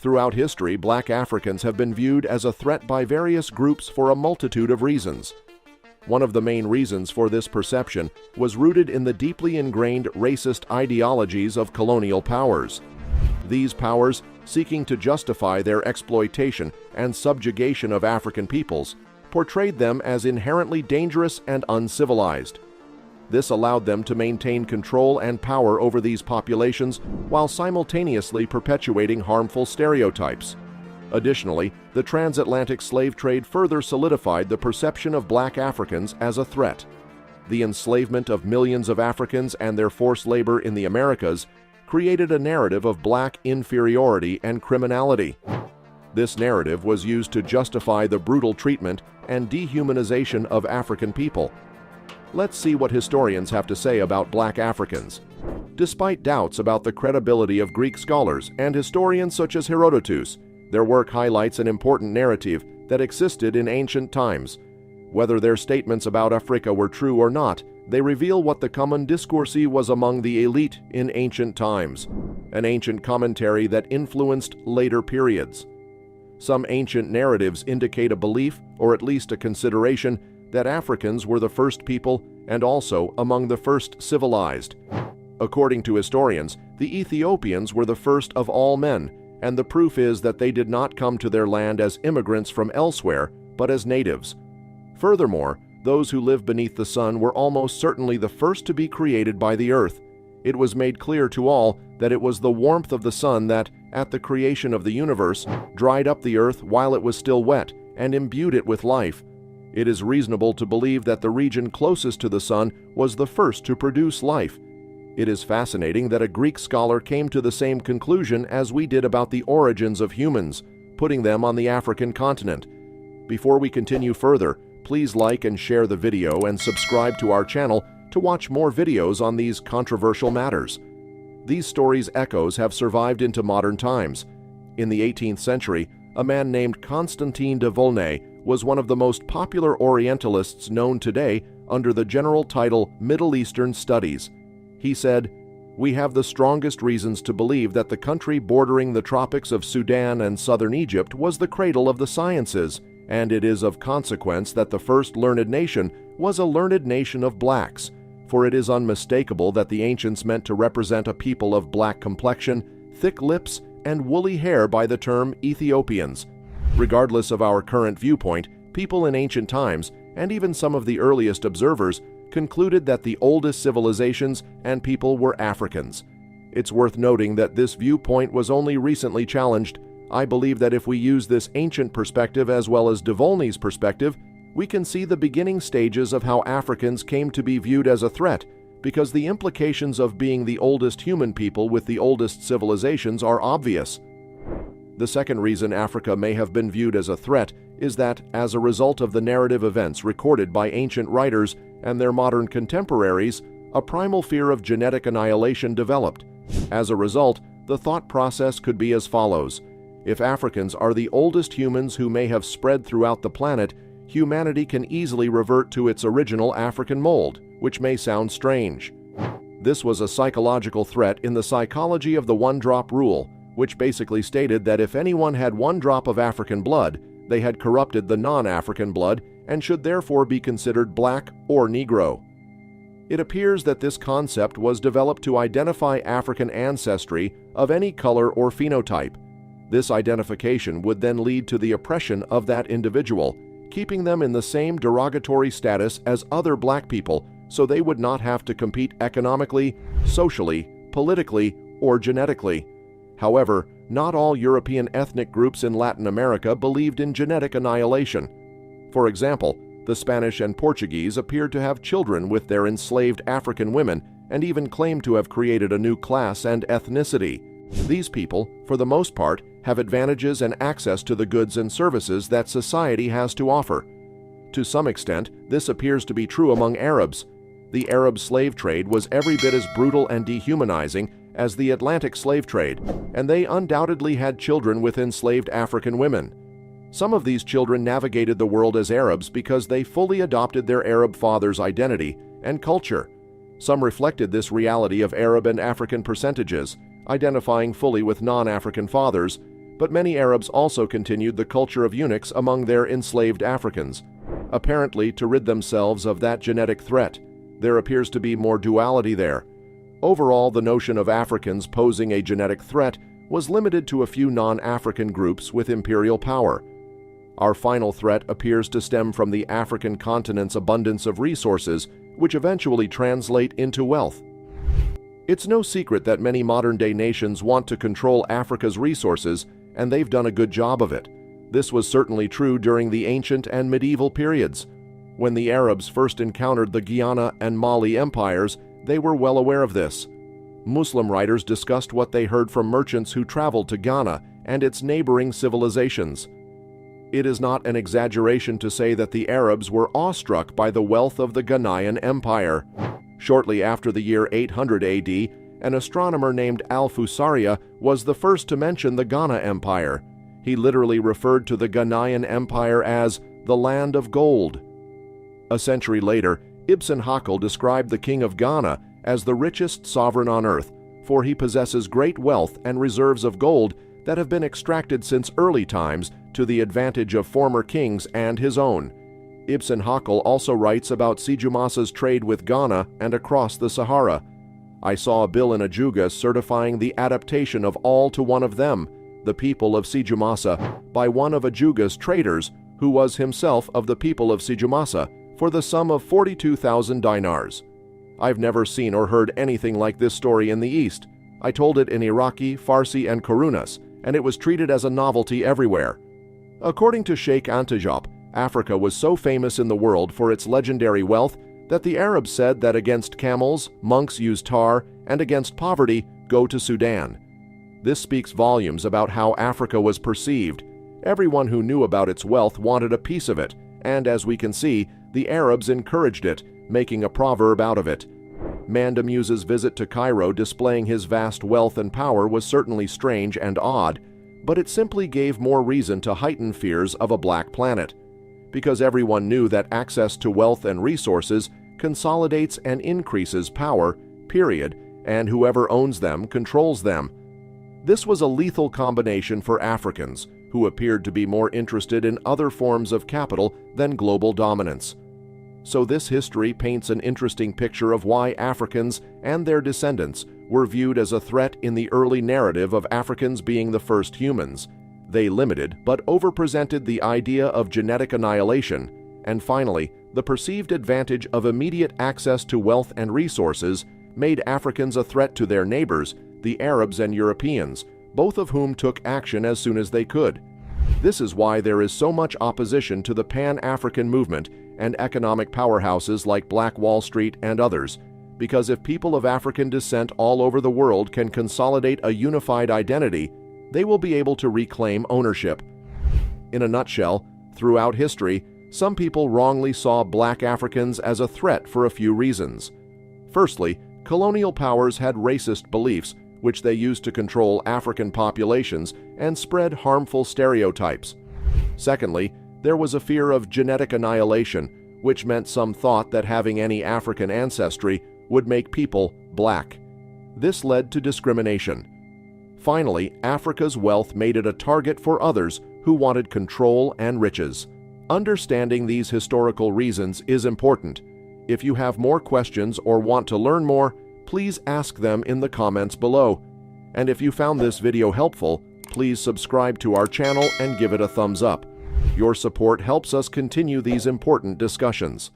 Throughout history, black Africans have been viewed as a threat by various groups for a multitude of reasons. One of the main reasons for this perception was rooted in the deeply ingrained racist ideologies of colonial powers. These powers, seeking to justify their exploitation and subjugation of African peoples, portrayed them as inherently dangerous and uncivilized. This allowed them to maintain control and power over these populations while simultaneously perpetuating harmful stereotypes. Additionally, the transatlantic slave trade further solidified the perception of black Africans as a threat. The enslavement of millions of Africans and their forced labor in the Americas created a narrative of black inferiority and criminality. This narrative was used to justify the brutal treatment and dehumanization of African people. Let's see what historians have to say about black Africans. Despite doubts about the credibility of Greek scholars and historians such as Herodotus, their work highlights an important narrative that existed in ancient times. Whether their statements about Africa were true or not, they reveal what the common discourse was among the elite in ancient times, an ancient commentary that influenced later periods. Some ancient narratives indicate a belief, or at least a consideration, that Africans were the first people and also among the first civilized. According to historians, the Ethiopians were the first of all men, and the proof is that they did not come to their land as immigrants from elsewhere, but as natives. Furthermore, those who live beneath the sun were almost certainly the first to be created by the earth. It was made clear to all that it was the warmth of the sun that, at the creation of the universe, dried up the earth while it was still wet and imbued it with life. It is reasonable to believe that the region closest to the sun was the first to produce life. It is fascinating that a Greek scholar came to the same conclusion as we did about the origins of humans, putting them on the African continent. Before we continue further, please like and share the video and subscribe to our channel to watch more videos on these controversial matters. These stories' echoes have survived into modern times. In the 18th century, a man named Constantine de Volney was one of the most popular Orientalists known today under the general title Middle Eastern Studies. He said, "We have the strongest reasons to believe that the country bordering the tropics of Sudan and southern Egypt was the cradle of the sciences, and it is of consequence that the first learned nation was a learned nation of blacks, for it is unmistakable that the ancients meant to represent a people of black complexion, thick lips, and woolly hair by the term Ethiopians. Regardless of our current viewpoint, people in ancient times, and even some of the earliest observers, concluded that the oldest civilizations and people were Africans. It's worth noting that this viewpoint was only recently challenged. I believe that if we use this ancient perspective as well as de Volney's perspective, we can see the beginning stages of how Africans came to be viewed as a threat, because the implications of being the oldest human people with the oldest civilizations are obvious. The second reason Africa may have been viewed as a threat is that, as a result of the narrative events recorded by ancient writers and their modern contemporaries, a primal fear of genetic annihilation developed. As a result, the thought process could be as follows: if Africans are the oldest humans who may have spread throughout the planet, humanity can easily revert to its original African mold, which may sound strange. This was a psychological threat in the psychology of the one-drop rule, which basically stated that if anyone had one drop of African blood, they had corrupted the non-African blood and should therefore be considered black or Negro. It appears that this concept was developed to identify African ancestry of any color or phenotype. This identification would then lead to the oppression of that individual, keeping them in the same derogatory status as other black people, so they would not have to compete economically, socially, politically, or genetically. However, not all European ethnic groups in Latin America believed in genetic annihilation. For example, the Spanish and Portuguese appeared to have children with their enslaved African women and even claimed to have created a new class and ethnicity. These people, for the most part, have advantages and access to the goods and services that society has to offer. To some extent, this appears to be true among Arabs. The Arab slave trade was every bit as brutal and dehumanizing as the Atlantic slave trade, and they undoubtedly had children with enslaved African women. Some of these children navigated the world as Arabs because they fully adopted their Arab father's identity and culture. Some reflected this reality of Arab and African percentages, identifying fully with non-African fathers, but many Arabs also continued the culture of eunuchs among their enslaved Africans. Apparently, to rid themselves of that genetic threat, there appears to be more duality there. Overall, the notion of Africans posing a genetic threat was limited to a few non-African groups with imperial power. Our final threat appears to stem from the African continent's abundance of resources, which eventually translate into wealth. It's no secret that many modern-day nations want to control Africa's resources, and they've done a good job of it. This was certainly true during the ancient and medieval periods. When the Arabs first encountered the Guyana and Mali empires, they were well aware of this. Muslim writers discussed what they heard from merchants who traveled to Ghana and its neighboring civilizations. It is not an exaggeration to say that the Arabs were awestruck by the wealth of the Ghanaian Empire. Shortly after the year 800 AD, an astronomer named Al-Fusariya was the first to mention the Ghana Empire. He literally referred to the Ghanaian Empire as the land of gold. A century later, Ibn Hakel described the king of Ghana as the richest sovereign on earth, for he possesses great wealth and reserves of gold that have been extracted since early times to the advantage of former kings and his own. Ibn Hakel also writes about Sijumasa's trade with Ghana and across the Sahara. I saw a bill in Ajuga certifying the adaptation of all to one of them, the people of Sijumasa, by one of Ajuga's traders, who was himself of the people of Sijumasa, for the sum of 42,000 dinars. I've never seen or heard anything like this story in the East. I told it in Iraqi, Farsi, and Kurunas, and it was treated as a novelty everywhere. According to Sheikh Antajab, Africa was so famous in the world for its legendary wealth that the Arabs said that against camels, monks use tar, and against poverty, go to Sudan. This speaks volumes about how Africa was perceived. Everyone who knew about its wealth wanted a piece of it, and as we can see, the Arabs encouraged it, making a proverb out of it. Mandamuse's visit to Cairo displaying his vast wealth and power was certainly strange and odd, but it simply gave more reason to heighten fears of a black planet. Because everyone knew that access to wealth and resources consolidates and increases power, period, and whoever owns them controls them. This was a lethal combination for Africans, who appeared to be more interested in other forms of capital than global dominance. So this history paints an interesting picture of why Africans and their descendants were viewed as a threat in the early narrative of Africans being the first humans. They limited but overpresented the idea of genetic annihilation, and finally, the perceived advantage of immediate access to wealth and resources made Africans a threat to their neighbors, the Arabs and Europeans, both of whom took action as soon as they could. This is why there is so much opposition to the Pan-African movement and economic powerhouses like Black Wall Street and others, because if people of African descent all over the world can consolidate a unified identity, they will be able to reclaim ownership. In a nutshell, throughout history, some people wrongly saw black Africans as a threat for a few reasons. Firstly, colonial powers had racist beliefs, which they used to control African populations and spread harmful stereotypes. Secondly, there was a fear of genetic annihilation, which meant some thought that having any African ancestry would make people black. This led to discrimination. Finally, Africa's wealth made it a target for others who wanted control and riches. Understanding these historical reasons is important. If you have more questions or want to learn more, please ask them in the comments below. And if you found this video helpful, please subscribe to our channel and give it a thumbs up. Your support helps us continue these important discussions.